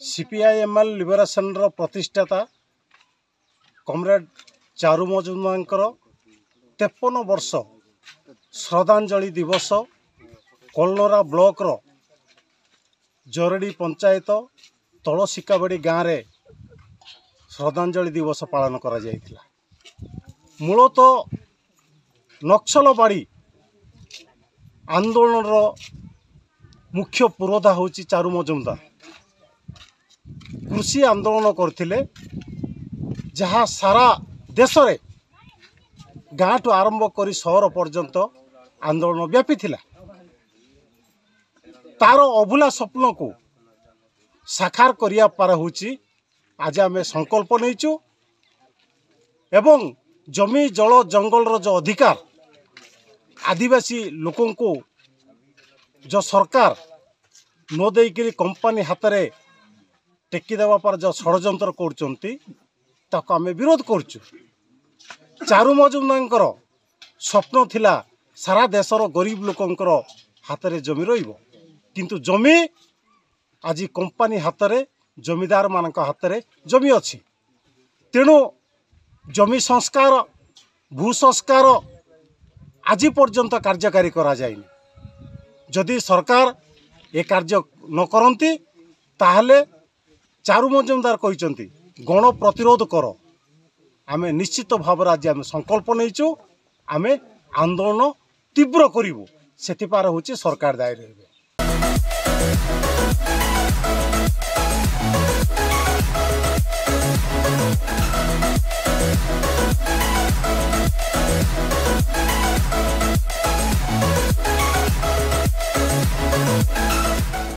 CPIML liberation प्रतिष्ठाता comrade Charu Majumdar 53 वर्ष श्रद्धांजलि दिवस कोलनरा ब्लॉक रो जोरडी पंचायत तलसिकाबड़ी गाँव में श्रद्धांजलि दिवस पालन करा जायतिला। मूलतः नक्सलबाड़ी आंदोलन रो मुख्य पुरोधा होची चारू मजुमदार। कृषि आंदोलन करथिले जहाँ सारा देश रे गाँव ठू आरंभ करी शहर पर्यंत आंदोलन व्यापी थिला। तार अभुला स्वप्न को साकार करिया पार होची आज आम संकल्प नहींचु एवं जमी जल जंगल रो जो अधिकार आदिवासी लोकों को जो सरकार न देकरी कंपनी हाथ में टेकी देवा पर जो षड्यंत्र करके आम विरोध करचु। चारू मजुमदार स्वप्न थिला सारा देशर गरीब लोकंकर हाथ में जमी रहिबो, किंतु जमी आज कंपनी हाथ में जमीदार मान हाथ में जमी अच्छी। तेणु जमी संस्कार भू संस्कार आज पर्यंत कार्यकारी करा जायनि। जदि सरकार ए कार्य न करती ताहले चारू मजुमदार कहते गण प्रतिरोध कर। आम निश्चित भाव आज आम संकल्प नहींचु, आम आंदोलन तीव्र करूँ से सरकार दायी रहे।